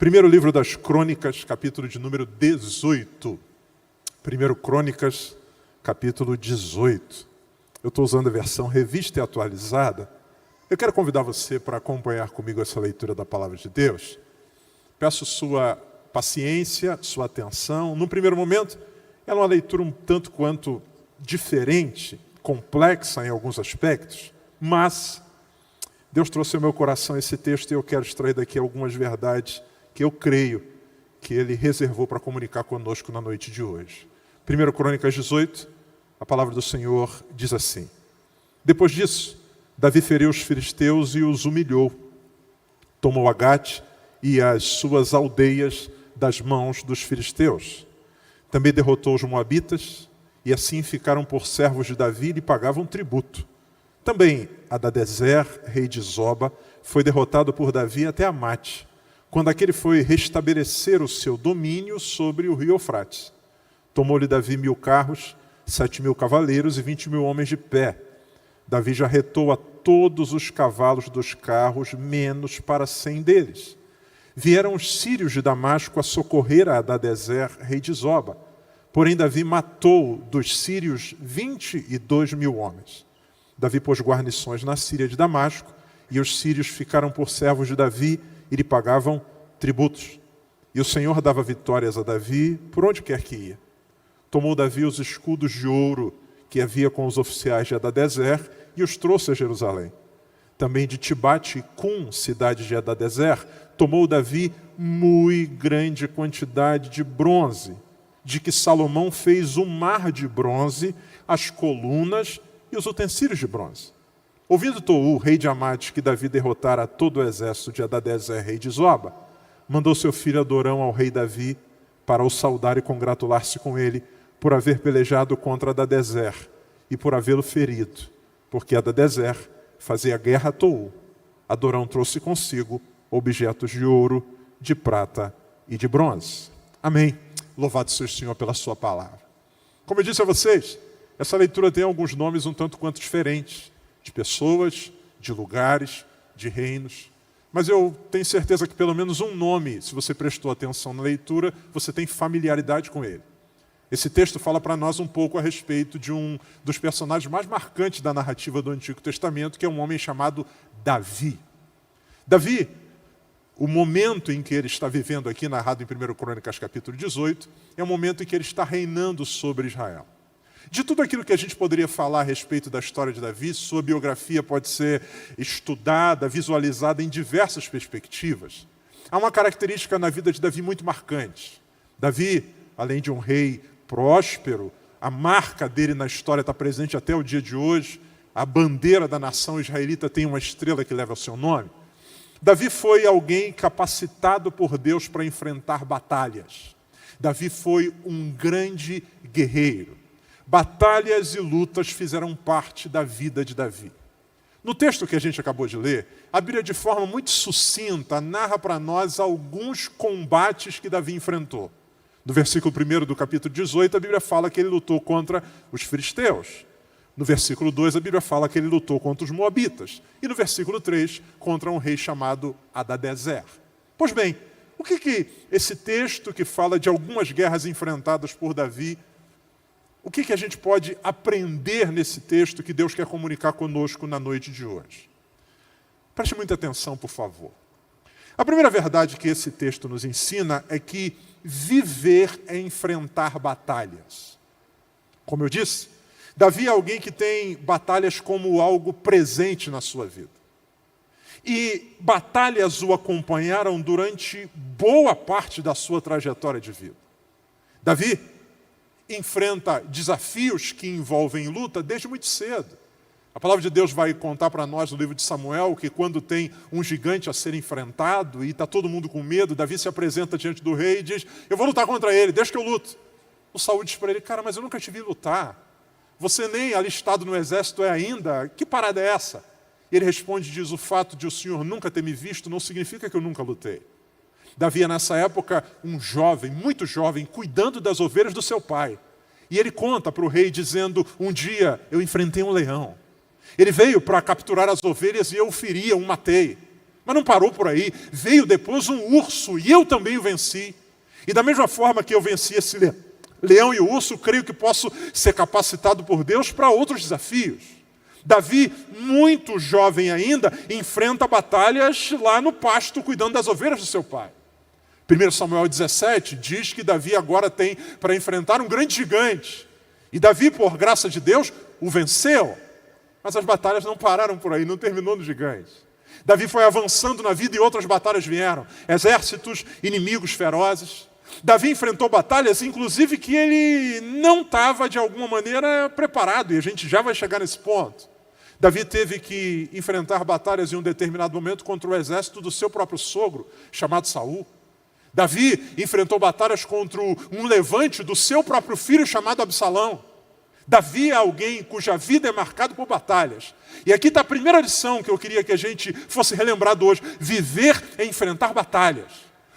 Primeiro livro das Crônicas, capítulo de número 18. Primeiro Crônicas, capítulo 18. Eu estou usando a versão revista e atualizada. Eu quero convidar você para acompanhar comigo essa leitura da Palavra de Deus. Peço sua paciência, sua atenção. No primeiro momento, ela é uma leitura um tanto quanto diferente, complexa em alguns aspectos, mas Deus trouxe ao meu coração esse texto e eu quero extrair daqui algumas verdades que eu creio que Ele reservou para comunicar conosco na noite de hoje. 1 Crônicas 18, a palavra do Senhor diz assim: Depois disso, Davi feriu os filisteus e os humilhou. Tomou Agate e as suas aldeias das mãos dos filisteus. Também derrotou os moabitas e assim ficaram por servos de Davi e lhe pagavam tributo. Também Hadadezer, rei de Zoba, foi derrotado por Davi até Amate, quando aquele foi restabelecer o seu domínio sobre o rio Eufrates. Tomou-lhe Davi 1000 carros, 7.000 cavaleiros e 20.000 homens de pé. Davi já retou a todos os cavalos dos carros, menos para 100 deles. Vieram os sírios de Damasco a socorrer a Hadadezer, rei de Zoba. Porém, Davi matou dos sírios 22.000 homens. Davi pôs guarnições na Síria de Damasco, e os sírios ficaram por servos de Davi e lhe pagavam tributos. E o Senhor dava vitórias a Davi por onde quer que ia. Tomou Davi os escudos de ouro que havia com os oficiais de Hadadezer e os trouxe a Jerusalém. Também de Tibate e Cum, cidade de Hadadezer, tomou Davi muito grande quantidade de bronze, de que Salomão fez um mar de bronze, as colunas e os utensílios de bronze. Ouvindo Tou, rei de Amate, que Davi derrotara todo o exército de Hadadezer, rei de Zoba, mandou seu filho Adorão ao rei Davi para o saudar e congratular-se com ele por haver pelejado contra Hadadezer e por havê-lo ferido, porque Hadadezer fazia guerra a Tou. Adorão trouxe consigo objetos de ouro, de prata e de bronze. Amém. Louvado seja o Senhor pela sua palavra. Como eu disse a vocês, essa leitura tem alguns nomes um tanto quanto diferentes, de pessoas, de lugares, de reinos. Mas eu tenho certeza que pelo menos um nome, se você prestou atenção na leitura, você tem familiaridade com ele. Esse texto fala para nós um pouco a respeito de um dos personagens mais marcantes da narrativa do Antigo Testamento, que é um homem chamado Davi. Davi, o momento em que ele está vivendo aqui, narrado em 1 Crônicas capítulo 18, é o momento em que ele está reinando sobre Israel. De tudo aquilo que a gente poderia falar a respeito da história de Davi, sua biografia pode ser estudada, visualizada em diversas perspectivas. Há uma característica na vida de Davi muito marcante. Davi, além de um rei próspero, a marca dele na história está presente até o dia de hoje. A bandeira da nação israelita tem uma estrela que leva o seu nome. Davi foi alguém capacitado por Deus para enfrentar batalhas. Davi foi um grande guerreiro. Batalhas e lutas fizeram parte da vida de Davi. No texto que a gente acabou de ler, a Bíblia de forma muito sucinta narra para nós alguns combates que Davi enfrentou. No versículo 1 do capítulo 18, a Bíblia fala que ele lutou contra os filisteus. No versículo 2, a Bíblia fala que ele lutou contra os moabitas. E no versículo 3, contra um rei chamado Hadadezer. Pois bem, o que esse texto que fala de algumas guerras enfrentadas por Davi, o que a gente pode aprender nesse texto que Deus quer comunicar conosco na noite de hoje? Preste muita atenção, por favor. A primeira verdade que esse texto nos ensina é que viver é enfrentar batalhas. Como eu disse, Davi é alguém que tem batalhas como algo presente na sua vida. E batalhas o acompanharam durante boa parte da sua trajetória de vida. Davi enfrenta desafios que envolvem luta desde muito cedo. A palavra de Deus vai contar para nós no livro de Samuel que quando tem um gigante a ser enfrentado e está todo mundo com medo, Davi se apresenta diante do rei e diz: eu vou lutar contra ele, deixa que eu luto. O Saul diz para ele: cara, mas eu nunca te vi lutar. Você nem alistado no exército é ainda. Que parada é essa? E ele responde e diz: o fato de o Senhor nunca ter me visto não significa que eu nunca lutei. Davi é nessa época um jovem, muito jovem, cuidando das ovelhas do seu pai. E ele conta para o rei dizendo: um dia eu enfrentei um leão. Ele veio para capturar as ovelhas e eu o feri, eu o matei. Mas não parou por aí. Veio depois um urso e eu também o venci. E da mesma forma que eu venci esse leão e o urso, creio que posso ser capacitado por Deus para outros desafios. Davi, muito jovem ainda, enfrenta batalhas lá no pasto, cuidando das ovelhas do seu pai. 1 Samuel 17 diz que Davi agora tem para enfrentar um grande gigante. E Davi, por graça de Deus, o venceu. Mas as batalhas não pararam por aí, não terminou no gigante. Davi foi avançando na vida e outras batalhas vieram. Exércitos, inimigos ferozes. Davi enfrentou batalhas, inclusive, que ele não estava, de alguma maneira, preparado. E a gente já vai chegar nesse ponto. Davi teve que enfrentar batalhas em um determinado momento contra o exército do seu próprio sogro, chamado Saul. Davi enfrentou batalhas contra um levante do seu próprio filho, chamado Absalão. Davi é alguém cuja vida é marcada por batalhas. E aqui está a primeira lição que eu queria que a gente fosse relembrado hoje. Viver é enfrentar batalhas.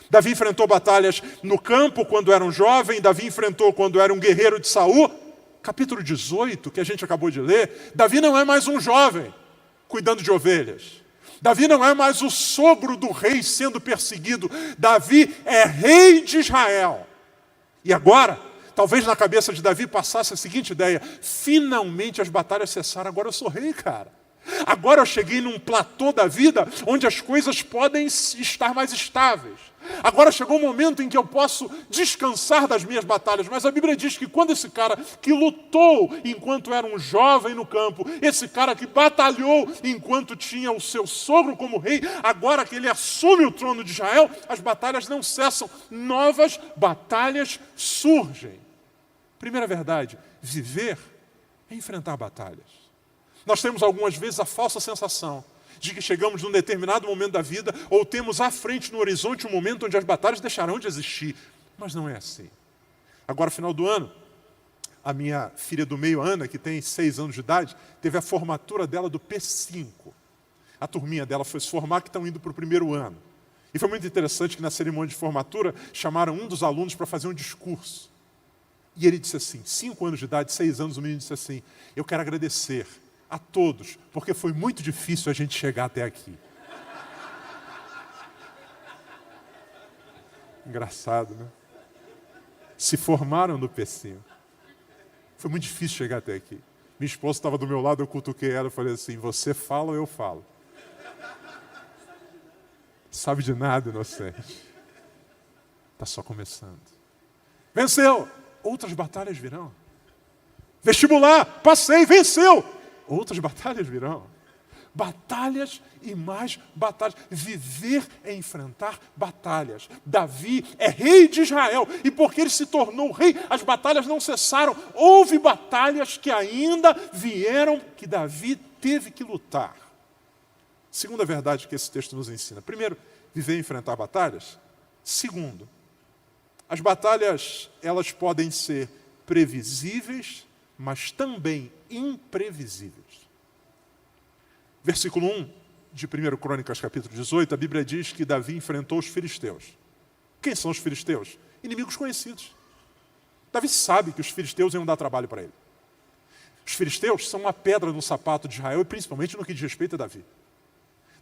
Davi enfrentou batalhas no campo quando era um jovem. Davi enfrentou quando era um guerreiro de Saul. Capítulo 18, que a gente acabou de ler. Davi não é mais um jovem cuidando de ovelhas. Davi não é mais o sogro do rei sendo perseguido. Davi é rei de Israel. E agora, talvez na cabeça de Davi passasse a seguinte ideia: finalmente as batalhas cessaram, agora eu sou rei, cara. Agora eu cheguei num platô da vida onde as coisas podem estar mais estáveis. Agora chegou o momento em que eu posso descansar das minhas batalhas. Mas a Bíblia diz que quando esse cara que lutou enquanto era um jovem no campo, esse cara que batalhou enquanto tinha o seu sogro como rei, agora que ele assume o trono de Israel, as batalhas não cessam. Novas batalhas surgem. Primeira verdade, viver é enfrentar batalhas. Nós temos algumas vezes a falsa sensação de que chegamos num determinado momento da vida ou temos à frente no horizonte um momento onde as batalhas deixarão de existir. Mas não é assim. Agora, no final do ano, a minha filha do meio, Ana, que tem 6 anos de idade, teve a formatura dela do P5. A turminha dela foi se formar, que estão indo para o 1º ano. E foi muito interessante que na cerimônia de formatura chamaram um dos alunos para fazer um discurso. E ele disse assim, 5 anos de idade, 6 anos, o menino disse assim: eu quero agradecer a todos, porque foi muito difícil a gente chegar até aqui. Engraçado, né? Se formaram no P5. Foi muito difícil chegar até aqui. Minha esposa estava do meu lado, eu cutuquei ela e falei assim: você fala ou eu falo? Sabe de nada, inocente. Está só começando. Venceu! Outras batalhas virão. Vestibular, passei, venceu! Outras batalhas virão. Batalhas e mais batalhas. Viver é enfrentar batalhas. Davi é rei de Israel. E porque ele se tornou rei, as batalhas não cessaram. Houve batalhas que ainda vieram, que Davi teve que lutar. Segunda verdade que esse texto nos ensina. Primeiro, viver e enfrentar batalhas. Segundo, as batalhas, elas podem ser previsíveis, mas também imprevisíveis. Versículo 1 de 1 Crônicas, capítulo 18, a Bíblia diz que Davi enfrentou os filisteus. Quem são os filisteus? Inimigos conhecidos. Davi sabe que os filisteus iam dar trabalho para ele. Os filisteus são uma pedra no sapato de Israel, e principalmente no que diz respeito a Davi.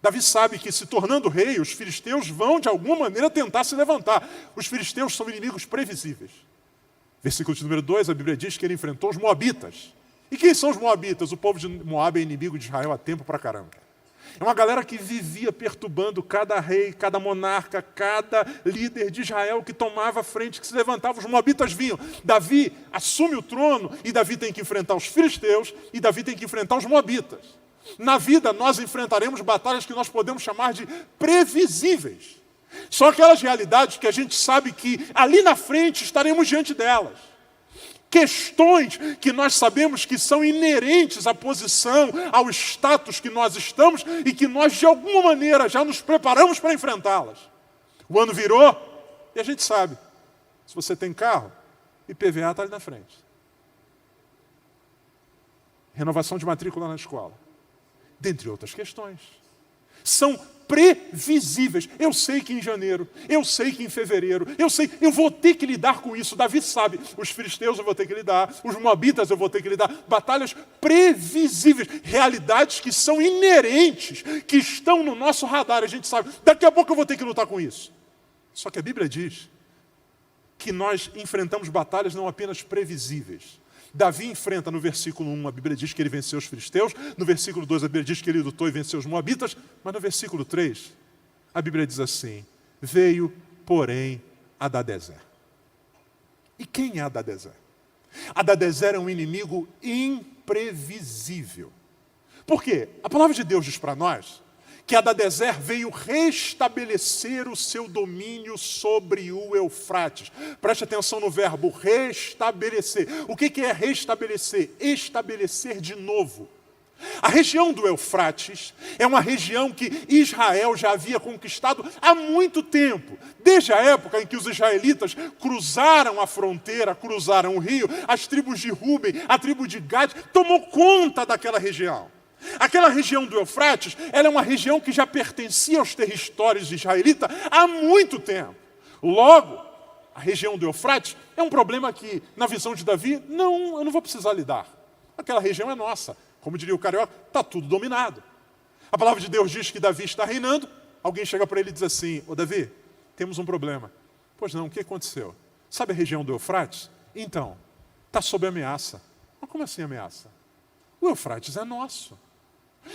Davi sabe que, se tornando rei, os filisteus vão, de alguma maneira, tentar se levantar. Os filisteus são inimigos previsíveis. Versículo de número 2, a Bíblia diz que ele enfrentou os moabitas. E quem são os moabitas? O povo de Moab é inimigo de Israel há tempo pra caramba. É uma galera que vivia perturbando cada rei, cada monarca, cada líder de Israel que tomava frente, que se levantava. Os moabitas vinham. Davi assume o trono e Davi tem que enfrentar os filisteus e Davi tem que enfrentar os moabitas. Na vida, nós enfrentaremos batalhas que nós podemos chamar de previsíveis. São aquelas realidades que a gente sabe que ali na frente estaremos diante delas. Questões que nós sabemos que são inerentes à posição, ao status que nós estamos e que nós, de alguma maneira, já nos preparamos para enfrentá-las. O ano virou e a gente sabe. Se você tem carro, IPVA está ali na frente. Renovação de matrícula na escola. Dentre outras questões. São previsíveis. Eu sei que em janeiro, eu sei que em fevereiro, eu vou ter que lidar com isso. Davi sabe, os filisteus eu vou ter que lidar, os moabitas eu vou ter que lidar. Batalhas previsíveis, realidades que são inerentes, que estão no nosso radar. A gente sabe, daqui a pouco eu vou ter que lutar com isso. Só que a Bíblia diz que nós enfrentamos batalhas não apenas previsíveis. Davi enfrenta no versículo 1, a Bíblia diz que ele venceu os filisteus, no versículo 2 a Bíblia diz que ele lutou e venceu os moabitas, mas no versículo 3 a Bíblia diz assim: veio, porém, Hadadezer. E quem é Hadadezer? Hadadezer é um inimigo imprevisível. Por quê? A palavra de Deus diz para nós que Hadadezer veio restabelecer o seu domínio sobre o Eufrates. Preste atenção no verbo restabelecer. O que é restabelecer? Estabelecer de novo. A região do Eufrates é uma região que Israel já havia conquistado há muito tempo. Desde a época em que os israelitas cruzaram a fronteira, cruzaram o rio, as tribos de Ruben, a tribo de Gad, tomou conta daquela região. Aquela região do Eufrates, ela é uma região que já pertencia aos territórios israelitas há muito tempo. Logo, a região do Eufrates é um problema que, na visão de Davi, eu não vou precisar lidar. Aquela região é nossa. Como diria o carioca, está tudo dominado. A palavra de Deus diz que Davi está reinando. Alguém chega para ele e diz assim: ô Davi, temos um problema. Pois não, o que aconteceu? Sabe a região do Eufrates? Então, está sob ameaça. Mas como assim ameaça? O Eufrates é nosso.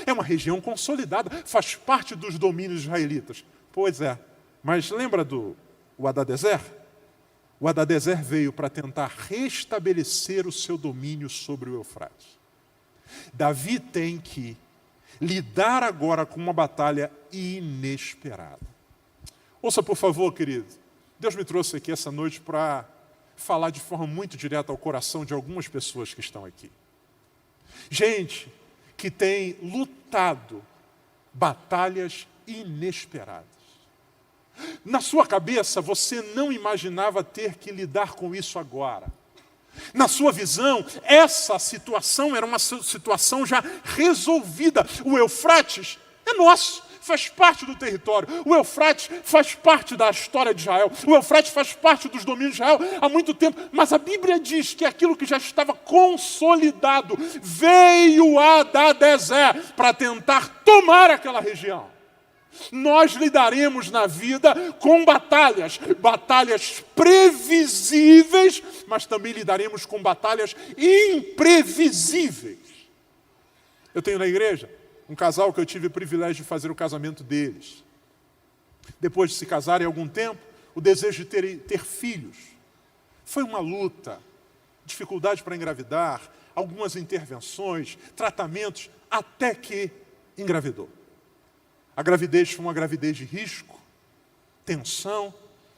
É uma região consolidada, faz parte dos domínios israelitas. Pois é, mas lembra do Hadadezer? O Hadadezer veio para tentar restabelecer o seu domínio sobre o Eufrates. Davi tem que lidar agora com uma batalha inesperada. Ouça, por favor, querido. Deus me trouxe aqui essa noite para falar de forma muito direta ao coração de algumas pessoas que estão aqui. Gente que tem lutado batalhas inesperadas. Na sua cabeça, você não imaginava ter que lidar com isso agora. Na sua visão, essa situação era uma situação já resolvida. O Eufrates é nosso, faz parte do território. O Eufrates faz parte da história de Israel. O Eufrates faz parte dos domínios de Israel há muito tempo. Mas a Bíblia diz que aquilo que já estava consolidado veio Hadadezer para tentar tomar aquela região. Nós lidaremos na vida com batalhas previsíveis, mas também lidaremos com batalhas imprevisíveis. Eu tenho na igreja um casal que eu tive o privilégio de fazer o casamento deles. Depois de se casarem há algum tempo, o desejo de ter filhos. Foi uma luta, dificuldade para engravidar, algumas intervenções, tratamentos, até que engravidou. A gravidez foi uma gravidez de risco, tensão,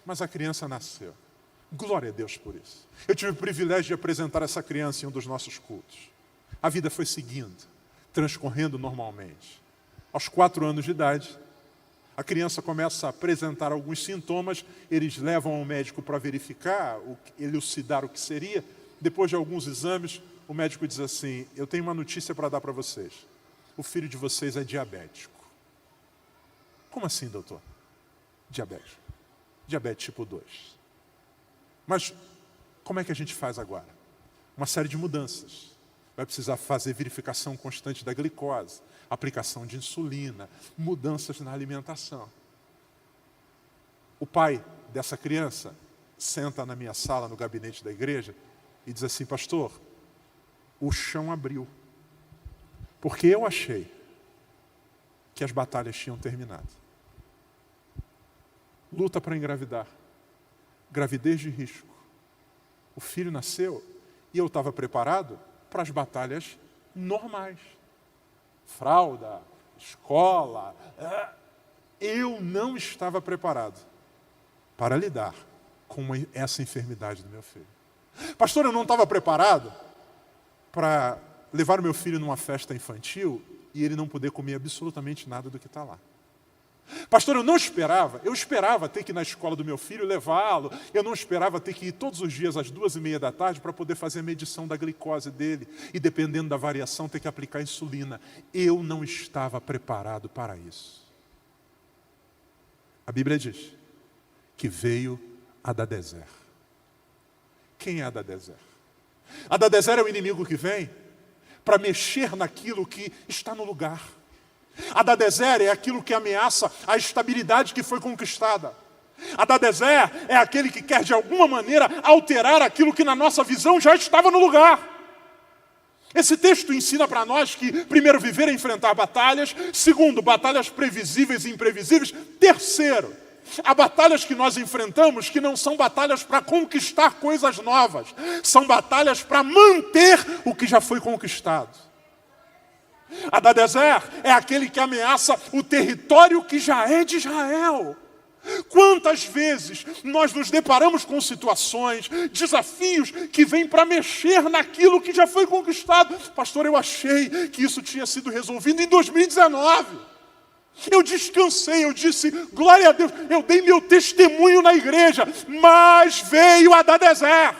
mas a criança nasceu. Glória a Deus por isso. Eu tive o privilégio de apresentar essa criança em um dos nossos cultos. A vida foi seguindo, transcorrendo normalmente. Aos 4 anos de idade, a criança começa a apresentar alguns sintomas, eles levam ao médico para verificar, elucidar o que seria. Depois de alguns exames, o médico diz assim: eu tenho uma notícia para dar para vocês. O filho de vocês é diabético. Como assim, doutor? Diabetes. Diabetes tipo 2. Mas como é que a gente faz agora? Uma série de mudanças. Vai precisar fazer verificação constante da glicose, aplicação de insulina, mudanças na alimentação. O pai dessa criança senta na minha sala, no gabinete da igreja, e diz assim: pastor, o chão abriu. Porque eu achei que as batalhas tinham terminado. Luta para engravidar. Gravidez de risco. O filho nasceu e eu estava preparado para as batalhas normais. Fralda, escola. Eu não estava preparado para lidar com essa enfermidade do meu filho. Pastor, eu não estava preparado para levar o meu filho numa festa infantil e ele não poder comer absolutamente nada do que está lá. Pastor, eu esperava ter que ir na escola do meu filho levá-lo, eu não esperava ter que ir todos os dias às 2h30 da tarde para poder fazer a medição da glicose dele e, dependendo da variação, ter que aplicar insulina. Eu não estava preparado para isso. A Bíblia diz que veio Hadadezer. Quem é Hadadezer? Hadadezer é o inimigo que vem para mexer naquilo que está no lugar. Hadadezer é aquilo que ameaça a estabilidade que foi conquistada. Hadadezer é aquele que quer de alguma maneira alterar aquilo que na nossa visão já estava no lugar. Esse texto ensina para nós que, primeiro, viver é enfrentar batalhas. Segundo, batalhas previsíveis e imprevisíveis. Terceiro, há batalhas que nós enfrentamos que não são batalhas para conquistar coisas novas. São batalhas para manter o que já foi conquistado. Hadadezer é aquele que ameaça o território que já é de Israel. Quantas vezes nós nos deparamos com situações, desafios que vêm para mexer naquilo que já foi conquistado. Pastor, eu achei que isso tinha sido resolvido em 2019. Eu descansei, eu disse, glória a Deus, eu dei meu testemunho na igreja, mas veio Hadadezer.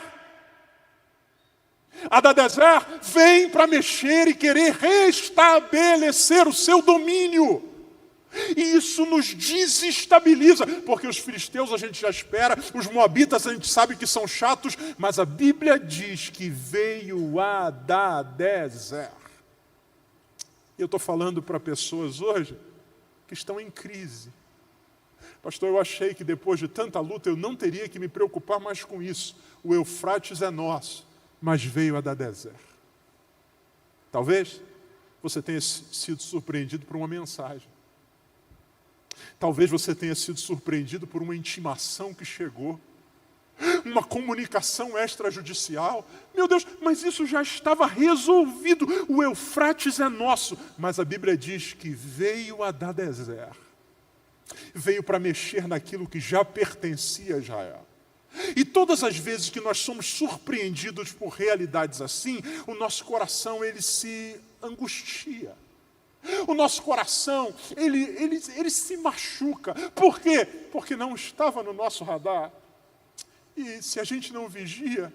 Hadadezer vem para mexer e querer restabelecer o seu domínio. E isso nos desestabiliza, porque os filisteus a gente já espera, os moabitas a gente sabe que são chatos, mas a Bíblia diz que veio Hadadezer. Eu estou falando para pessoas hoje que estão em crise. Pastor, eu achei que depois de tanta luta eu não teria que me preocupar mais com isso. O Eufrates é nosso, mas veio Hadadezer. Talvez você tenha sido surpreendido por uma mensagem. Talvez você tenha sido surpreendido por uma intimação que chegou, uma comunicação extrajudicial. Meu Deus, mas isso já estava resolvido. O Eufrates é nosso. Mas a Bíblia diz que veio Hadadezer. Veio para mexer naquilo que já pertencia a Israel. E todas as vezes que nós somos surpreendidos por realidades assim, o nosso coração ele se angustia. O nosso coração, ele se machuca. Por quê? Porque não estava no nosso radar. E se a gente não vigia,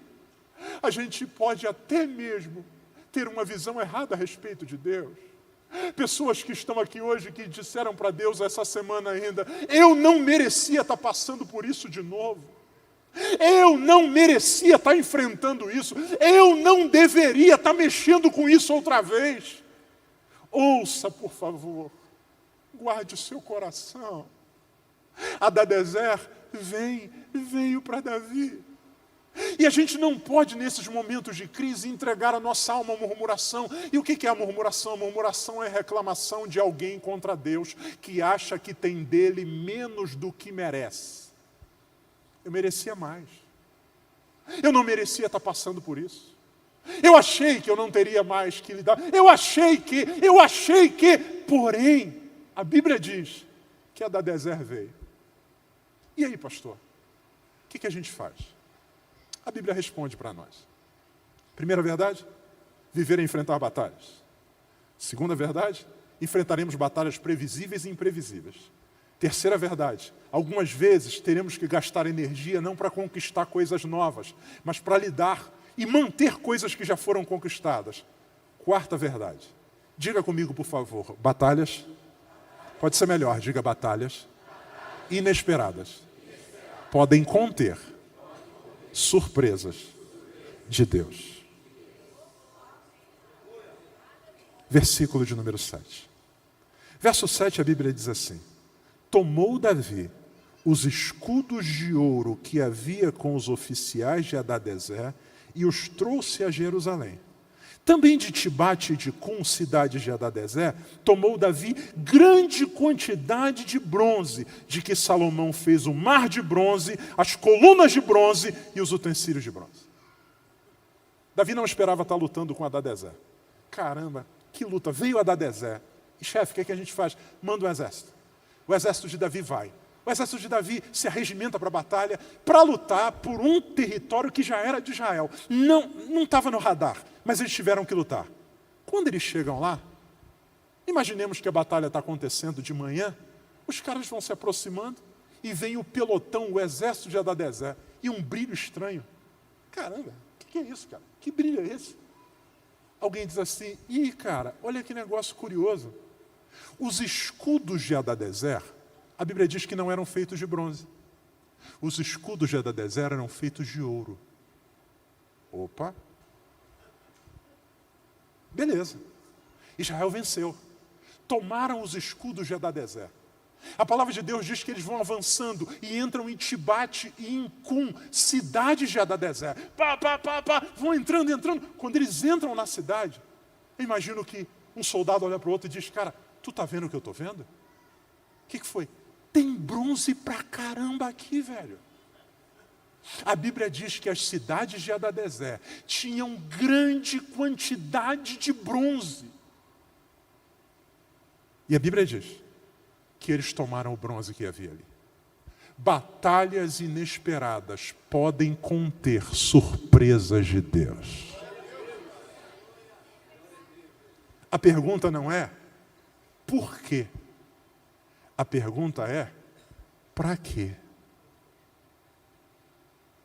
a gente pode até mesmo ter uma visão errada a respeito de Deus. Pessoas que estão aqui hoje que disseram para Deus essa semana ainda, eu não merecia estar passando por isso de novo. Eu não merecia estar enfrentando isso. Eu não deveria estar mexendo com isso outra vez. Ouça, por favor, guarde o seu coração. Hadadezer veio para Davi. E a gente não pode, nesses momentos de crise, entregar a nossa alma à murmuração. E o que é a murmuração? A murmuração é reclamação de alguém contra Deus, que acha que tem dele menos do que merece. Eu merecia mais. Eu não merecia estar passando por isso. Eu achei que eu não teria mais que lidar. Eu achei que, porém, a Bíblia diz que Hadadezer veio. E aí, pastor? O que a gente faz? A Bíblia responde para nós. Primeira verdade, viver é enfrentar batalhas. Segunda verdade, enfrentaremos batalhas previsíveis e imprevisíveis. Terceira verdade, algumas vezes teremos que gastar energia não para conquistar coisas novas, mas para lidar e manter coisas que já foram conquistadas. Quarta verdade. Diga comigo, por favor. Batalhas. Pode ser melhor. Diga batalhas. Inesperadas. Podem conter surpresas de Deus. Versículo de número 7. Verso 7, a Bíblia diz assim: tomou Davi os escudos de ouro que havia com os oficiais de Hadadezer e os trouxe a Jerusalém. Também de Tibate e de Cum, cidades de Hadadezer, tomou Davi grande quantidade de bronze, de que Salomão fez o mar de bronze, as colunas de bronze e os utensílios de bronze. Davi não esperava estar lutando com Hadadezer. Caramba, que luta! Veio Hadadezer. E chefe, o que a gente faz? Manda um exército. O exército de Davi vai. O exército de Davi se arregimenta para a batalha, para lutar por um território que já era de Israel. Não estava no radar, mas eles tiveram que lutar. Quando eles chegam lá, imaginemos que a batalha está acontecendo de manhã, os caras vão se aproximando e vem o pelotão, o exército de Hadadezer, e um brilho estranho. Caramba, o que é isso, cara? Que brilho é esse? Alguém diz assim, cara, olha que negócio curioso. Os escudos de Hadadezer A Bíblia diz que não eram feitos de bronze. Os escudos de Hadadezer eram feitos de ouro. Opa! Beleza. Israel venceu. Tomaram os escudos de Hadadezer. A palavra de Deus diz que eles vão avançando e entram em Tibate e em Cum, cidades de Hadadezer. Vão entrando. Quando eles entram na cidade, eu imagino que um soldado olha para o outro e diz, cara, tu tá vendo o que eu estou vendo? O que foi? Tem bronze pra caramba aqui, velho. A Bíblia diz que as cidades de Hadadezer tinham grande quantidade de bronze. E a Bíblia diz que eles tomaram o bronze que havia ali. Batalhas inesperadas podem conter surpresas de Deus. A pergunta não é por quê? A pergunta é para quê?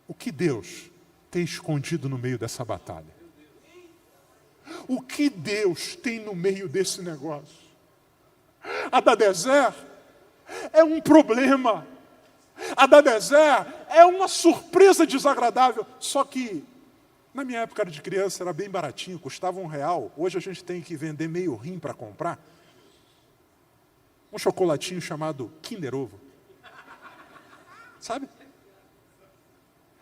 O que Deus tem escondido no meio dessa batalha? O que Deus tem no meio desse negócio? Hadadezer é um problema. Hadadezer é uma surpresa desagradável. Só que, na minha época de criança, era bem baratinho, custava R$1. Hoje a gente tem que vender meio rim para comprar. Um chocolatinho chamado Kinder Ovo. Sabe?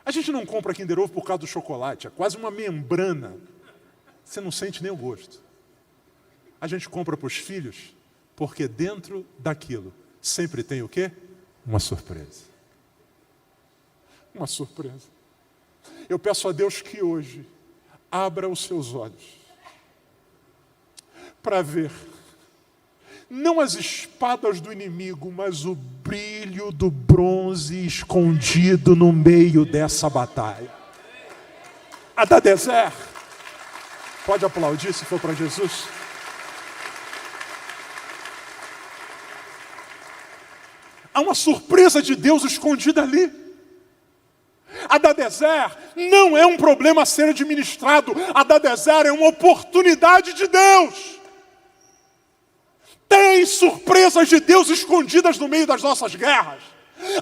A gente não compra Kinder Ovo por causa do chocolate. É quase uma membrana. Você não sente nem o gosto. A gente compra para os filhos porque dentro daquilo sempre tem o quê? Uma surpresa. Uma surpresa. Eu peço a Deus que hoje abra os seus olhos para ver não as espadas do inimigo, mas o brilho do bronze escondido no meio dessa batalha. Hadadezer, pode aplaudir se for para Jesus. Há uma surpresa de Deus escondida ali. Hadadezer não é um problema a ser administrado. Hadadezer é uma oportunidade de Deus. Tem surpresas de Deus escondidas no meio das nossas guerras.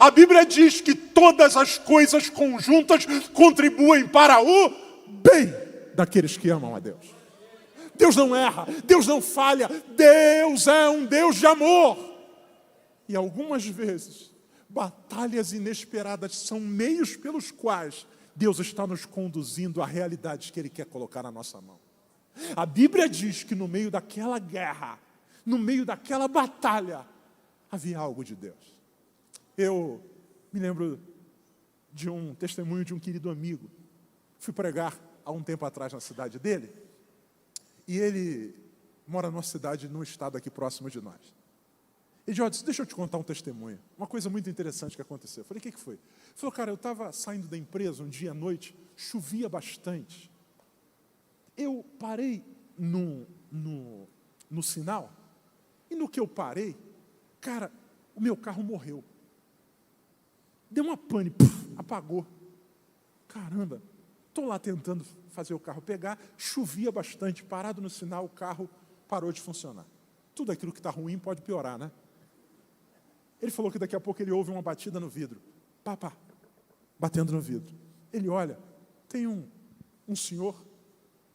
A Bíblia diz que todas as coisas conjuntas contribuem para o bem daqueles que amam a Deus. Deus não erra, Deus não falha, Deus é um Deus de amor. E algumas vezes, batalhas inesperadas são meios pelos quais Deus está nos conduzindo a realidades que Ele quer colocar na nossa mão. A Bíblia diz que no meio daquela guerra, no meio daquela batalha, havia algo de Deus. Eu me lembro de um testemunho de um querido amigo. Fui pregar há um tempo atrás na cidade dele, e ele mora numa cidade, num estado aqui próximo de nós. Ele disse, deixa eu te contar um testemunho. Uma coisa muito interessante que aconteceu. Eu falei, o que foi? Ele falou, cara, eu estava saindo da empresa um dia à noite, chovia bastante. Eu parei no sinal, e no que eu parei, cara, o meu carro morreu. Deu uma pane, apagou. Caramba, estou lá tentando fazer o carro pegar, chovia bastante, parado no sinal, o carro parou de funcionar. Tudo aquilo que está ruim pode piorar, né? Ele falou que daqui a pouco ele ouve uma batida no vidro. Batendo no vidro. Ele olha, tem um senhor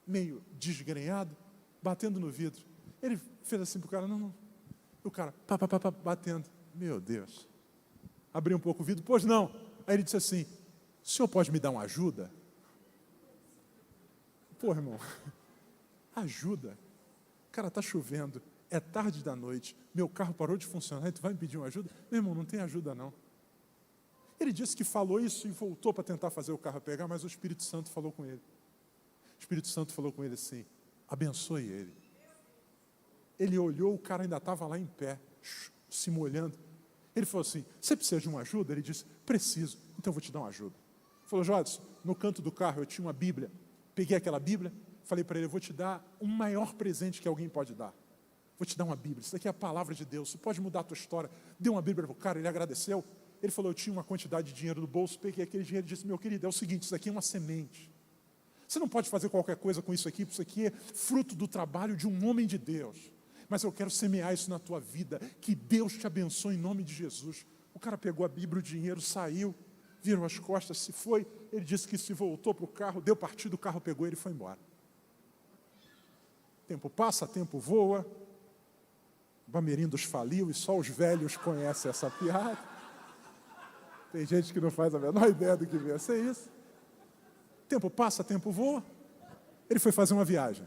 meio desgrenhado, batendo no vidro. Ele fez assim para o cara, não. O cara, batendo. Meu Deus. Abriu um pouco o vidro, pois não. Aí ele disse assim, o senhor pode me dar uma ajuda? Pô, irmão, ajuda. Cara, está chovendo. É tarde da noite, meu carro parou de funcionar, e tu vai me pedir uma ajuda? Meu irmão, não tem ajuda não. Ele disse que falou isso e voltou para tentar fazer o carro pegar, mas o Espírito Santo falou com ele. O Espírito Santo falou com ele assim, abençoe ele. Ele olhou, o cara ainda estava lá em pé, se molhando. Ele falou assim, você precisa de uma ajuda? Ele disse, preciso, então eu vou te dar uma ajuda. Ele falou, Jodson, no canto do carro eu tinha uma Bíblia. Peguei aquela Bíblia, falei para ele, eu vou te dar o maior presente que alguém pode dar. Vou te dar uma Bíblia, isso daqui é a palavra de Deus, isso pode mudar a tua história. Deu uma Bíblia para o cara, ele agradeceu. Ele falou, eu tinha uma quantidade de dinheiro no bolso, peguei aquele dinheiro e disse, meu querido, é o seguinte, isso aqui é uma semente. Você não pode fazer qualquer coisa com isso aqui é fruto do trabalho de um homem de Deus. mas eu quero semear isso na tua vida. Que Deus te abençoe em nome de Jesus. O cara pegou a Bíblia, o dinheiro, saiu, virou as costas, se foi. Ele disse que se voltou para o carro, deu partida, o carro pegou ele e foi embora. Tempo passa, tempo voa. Bamerindos faliu e só os velhos conhecem essa piada. Tem gente que não faz a menor ideia do que vai ser isso. Tempo passa, tempo voa. Ele foi fazer uma viagem.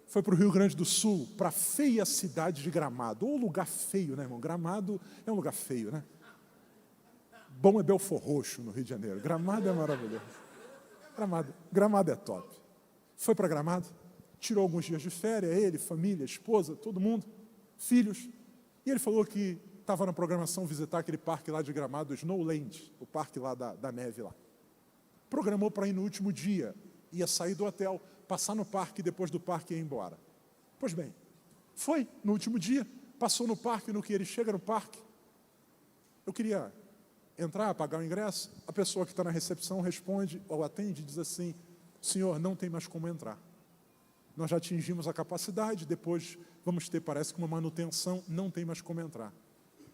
Foi para o Rio Grande do Sul, para a feia cidade de Gramado. Ou lugar feio, né, irmão? Gramado é um lugar feio, né? Bom é Belfor Roxo, no Rio de Janeiro. Gramado é maravilhoso. Gramado é top. Foi para Gramado, tirou alguns dias de férias, ele, família, esposa, todo mundo, filhos. E ele falou que estava na programação visitar aquele parque lá de Gramado, Snowland, o parque lá da neve lá. Programou para ir no último dia. Ia sair do hotel, passar no parque e depois do parque ia embora. Pois bem, foi no último dia, passou no parque, no que ele chega no parque. Eu queria entrar, pagar o ingresso. A pessoa que está na recepção responde ou atende e diz assim: senhor, não tem mais como entrar. Nós já atingimos a capacidade, depois vamos ter, parece que uma manutenção, não tem mais como entrar.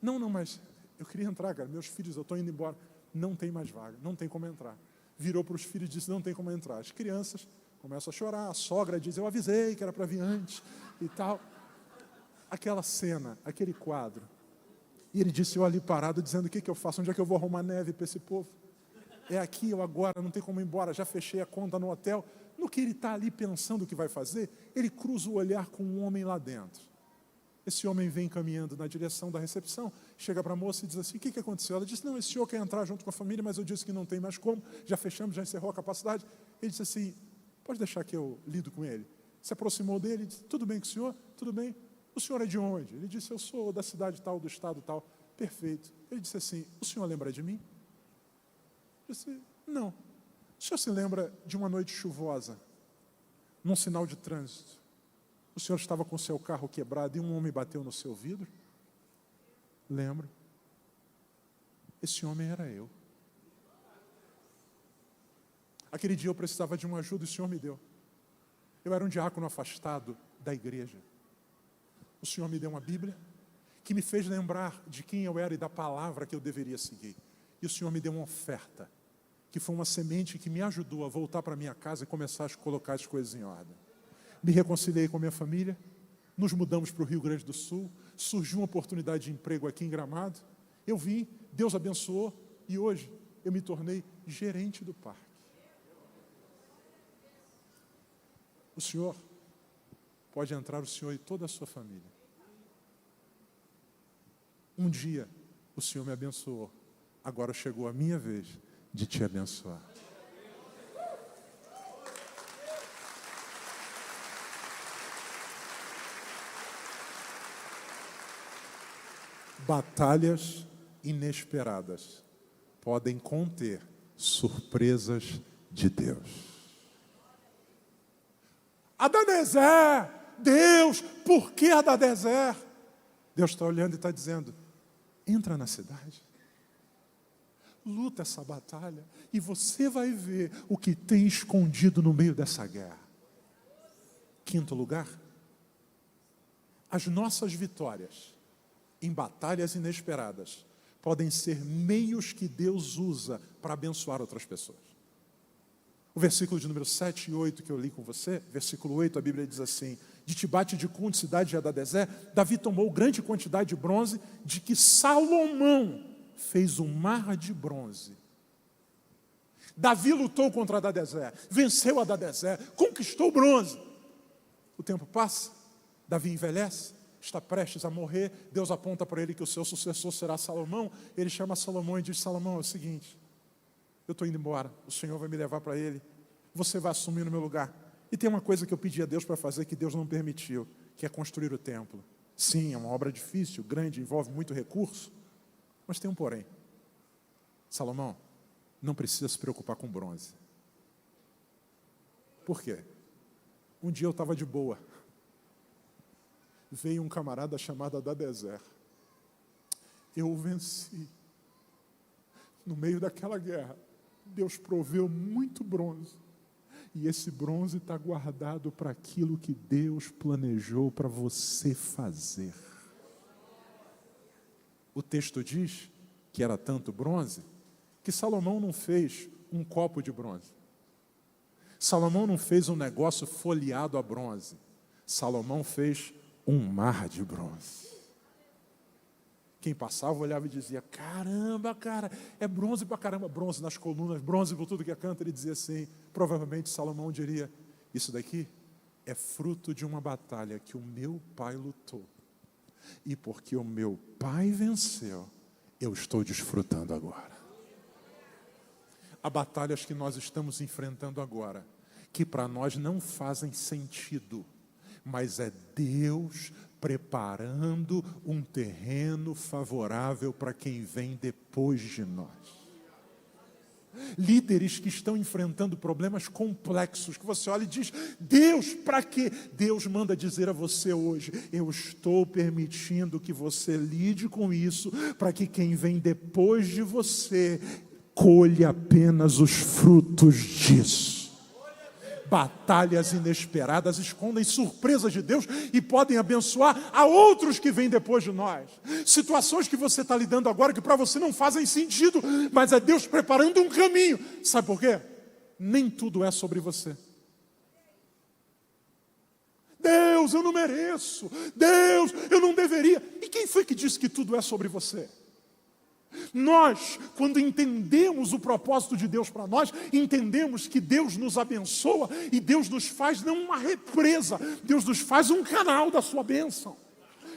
Não, mas eu queria entrar, cara, meus filhos, eu estou indo embora. Não tem mais vaga, não tem como entrar. Virou para os filhos e disse: não tem como entrar. As crianças começam a chorar, a sogra diz: eu avisei que era para vir antes e tal. Aquela cena, aquele quadro. E ele disse: eu ali parado, dizendo: o que eu faço? Onde é que eu vou arrumar neve para esse povo? É aqui ou agora, não tem como ir embora, já fechei a conta no hotel. No que ele está ali pensando o que vai fazer, ele cruza o olhar com um homem lá dentro. Esse homem vem caminhando na direção da recepção, chega para a moça e diz assim: o que aconteceu? Ela disse: não, esse senhor quer entrar junto com a família, mas eu disse que não tem mais como, já fechamos, já encerrou a capacidade. Ele disse assim: pode deixar que eu lido com ele. Se aproximou dele e disse: tudo bem com o senhor? Tudo bem. O senhor é de onde? Ele disse: eu sou da cidade tal, do estado tal. Perfeito. Ele disse assim: o senhor lembra de mim? Eu disse: não. O senhor se lembra de uma noite chuvosa, num sinal de trânsito? O senhor estava com o seu carro quebrado e um homem bateu no seu vidro? Lembro. Esse homem era eu. Aquele dia eu precisava de uma ajuda e o senhor me deu. Eu era um diácono afastado da igreja. O senhor me deu uma Bíblia que me fez lembrar de quem eu era e da palavra que eu deveria seguir. E o senhor me deu uma oferta, que foi uma semente que me ajudou a voltar para minha casa e começar a colocar as coisas em ordem. Me reconciliei com a minha família, nos mudamos para o Rio Grande do Sul, surgiu uma oportunidade de emprego aqui em Gramado, eu vim, Deus abençoou, e hoje eu me tornei gerente do parque. O senhor pode entrar, o senhor e toda a sua família. Um dia o senhor me abençoou, agora chegou a minha vez de te abençoar. Batalhas inesperadas podem conter surpresas de Deus. Hadadezer, Deus, por que Hadadezer? Deus está olhando e está dizendo: entra na cidade, luta essa batalha e você vai ver o que tem escondido no meio dessa guerra. Quinto lugar, as nossas vitórias em batalhas inesperadas podem ser meios que Deus usa para abençoar outras pessoas. O versículo de número 7 e 8 que eu li com você, versículo 8, a Bíblia diz assim: de Tibate de Cunte, cidade de Hadadezer, Davi tomou grande quantidade de bronze, de que Salomão fez um mar de bronze. Davi lutou contra Hadadezer, venceu Hadadezer, conquistou o bronze. O tempo passa, Davi envelhece, está prestes a morrer, Deus aponta para ele que o seu sucessor será Salomão. Ele chama Salomão e diz: Salomão, é o seguinte, eu estou indo embora, o Senhor vai me levar para ele, você vai assumir no meu lugar. E tem uma coisa que eu pedi a Deus para fazer que Deus não permitiu, que é construir o templo. Sim, é uma obra difícil, grande, envolve muito recurso, mas tem um porém. Salomão, não precisa se preocupar com bronze. Por quê? Um dia eu estava de boa, veio um camarada chamado Hadadezer, eu o venci. No meio daquela guerra, Deus proveu muito bronze, E esse bronze está guardado para aquilo que Deus planejou para você fazer. O texto diz que era tanto bronze que Salomão não fez um copo de bronze. Salomão não fez um negócio folheado a bronze. Salomão fez um mar de bronze. Quem passava olhava e dizia: caramba, cara, é bronze pra caramba, bronze nas colunas, bronze por tudo que é canto. Ele dizia assim, provavelmente Salomão diria: isso daqui é fruto de uma batalha que o meu pai lutou. E porque o meu pai venceu, eu estou desfrutando agora. Há batalhas que nós estamos enfrentando agora, que para nós não fazem sentido, mas é Deus preparando um terreno favorável para quem vem depois de nós. Líderes que estão enfrentando problemas complexos, que você olha e diz: Deus, para quê? Deus manda dizer a você hoje: eu estou permitindo que você lide com isso, para que quem vem depois de você colha apenas os frutos disso. Batalhas inesperadas escondem surpresas de Deus e podem abençoar a outros que vêm depois de nós. Situações que você está lidando agora que para você não fazem sentido, mas é Deus preparando um caminho. Sabe por quê? Nem tudo é sobre você. Deus, eu não mereço. Deus, eu não deveria. E quem foi que disse que tudo é sobre você? Nós, quando entendemos o propósito de Deus para nós, entendemos que Deus nos abençoa e Deus nos faz não uma represa, Deus nos faz um canal da sua bênção.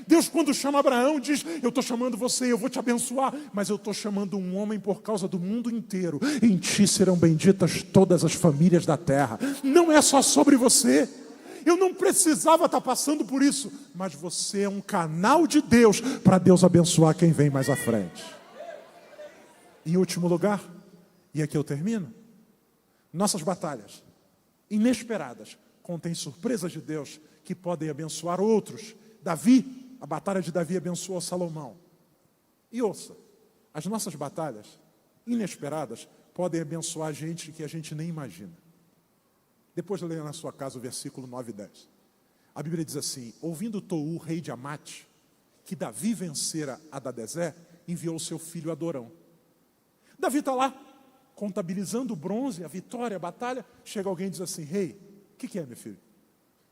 Deus, quando chama Abraão, diz: eu estou chamando você, eu vou te abençoar, mas eu estou chamando um homem por causa do mundo inteiro. Em ti serão benditas todas as famílias da terra. Não é só sobre você. Eu não precisava estar passando por isso, mas você é um canal de Deus para Deus abençoar quem vem mais à frente. Em último lugar, e aqui eu termino, nossas batalhas inesperadas contêm surpresas de Deus que podem abençoar outros. Davi, a batalha de Davi abençoou Salomão. E ouça, as nossas batalhas inesperadas podem abençoar gente que a gente nem imagina. Depois leia na sua casa o versículo 9 e 10. A Bíblia diz assim: ouvindo Tou, rei de Amate, que Davi vencera Adadezé, enviou seu filho Adorão. Davi está lá, contabilizando o bronze, a vitória, a batalha. Chega alguém e diz assim: rei, o que é, meu filho?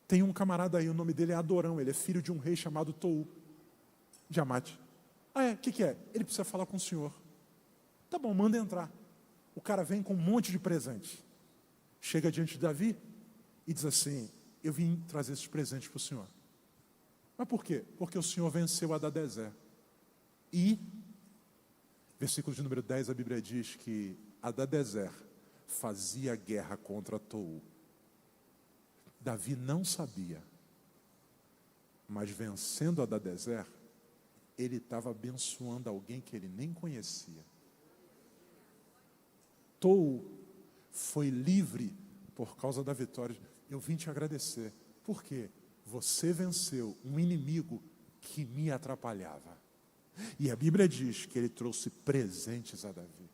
Tem um camarada aí, o nome dele é Adorão, ele é filho de um rei chamado Tou, de Amate. Ah, é? O que é? Ele precisa falar com o senhor. Tá bom, manda entrar. O cara vem com um monte de presentes. Chega diante de Davi e diz assim: eu vim trazer esses presentes para o senhor. Mas por quê? Porque o senhor venceu Adadezé. E versículo de número 10, a Bíblia diz que Adadezer fazia guerra contra Tou. Davi não sabia, mas vencendo Adadezer, ele estava abençoando alguém que ele nem conhecia. Tou foi livre por causa da vitória. Eu vim te agradecer. Por quê? Você venceu um inimigo que me atrapalhava. E a Bíblia diz que ele trouxe presentes a Davi.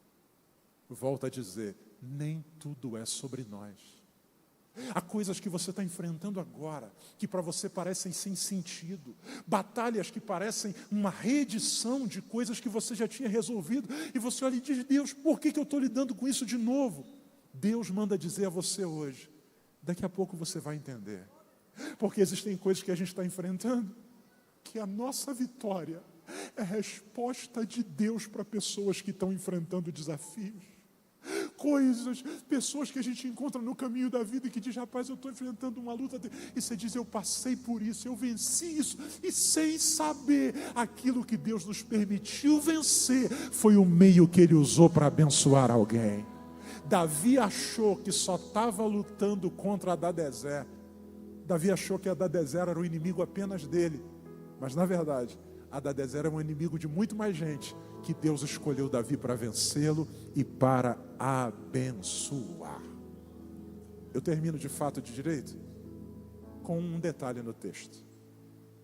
Volto a dizer, nem tudo é sobre nós. Há coisas que você está enfrentando agora, que para você parecem sem sentido. Batalhas que parecem uma reedição de coisas que você já tinha resolvido. E você olha e diz: Deus, por que eu estou lidando com isso de novo? Deus manda dizer a você hoje: daqui a pouco você vai entender. Porque existem coisas que a gente está enfrentando, que a nossa vitória é resposta de Deus para pessoas que estão enfrentando desafios. Coisas, pessoas que a gente encontra no caminho da vida e que diz: rapaz, eu estou enfrentando uma luta. E você diz: eu passei por isso, eu venci isso. E sem saber, aquilo que Deus nos permitiu vencer foi o meio que Ele usou para abençoar alguém. Davi achou que só estava lutando contra Adadezer. Davi achou que Adadezer era o inimigo apenas dele. Mas na verdade, Adadezer era um inimigo de muito mais gente, que Deus escolheu Davi para vencê-lo e para abençoar. Eu termino de fato de direito com um detalhe no texto.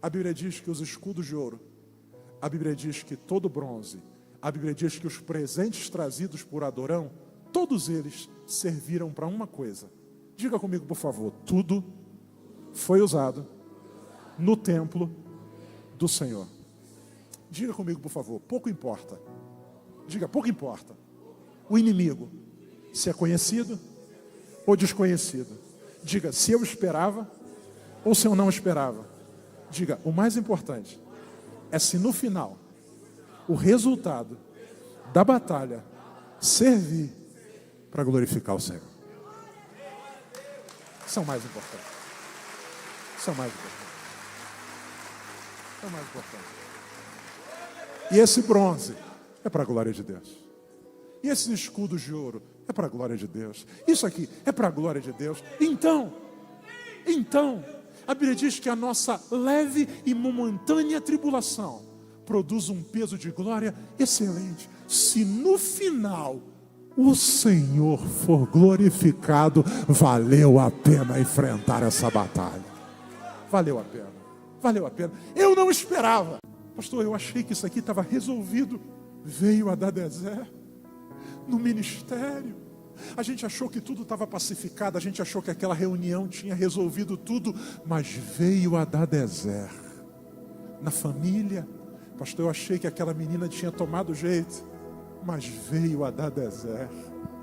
A Bíblia diz que os escudos de ouro, a Bíblia diz que todo bronze, a Bíblia diz que os presentes trazidos por Adorão, todos eles serviram para uma coisa: Diga comigo, por favor. Tudo foi usado no templo do Senhor. Diga comigo, por favor. Pouco importa. Diga, pouco importa. O inimigo, se é conhecido ou desconhecido. Diga, se eu esperava ou se eu não esperava. Diga, o mais importante é se no final o resultado da batalha servir para glorificar o Senhor. São mais importantes. São mais importantes. São mais importantes. E esse bronze é para a glória de Deus. E esses escudos de ouro é para a glória de Deus. Isso aqui é para a glória de Deus. Então, a Bíblia diz que a nossa leve e momentânea tribulação produz um peso de glória excelente. Se no final o Senhor for glorificado, valeu a pena enfrentar essa batalha. Valeu a pena. Valeu a pena. Eu não esperava. Pastor, eu achei que isso aqui estava resolvido. Veio Hadadezer no ministério. A gente achou que tudo estava pacificado. A gente achou que aquela reunião tinha resolvido tudo. Mas veio Hadadezer na família. Pastor, eu achei que aquela menina tinha tomado jeito. Mas veio Hadadezer.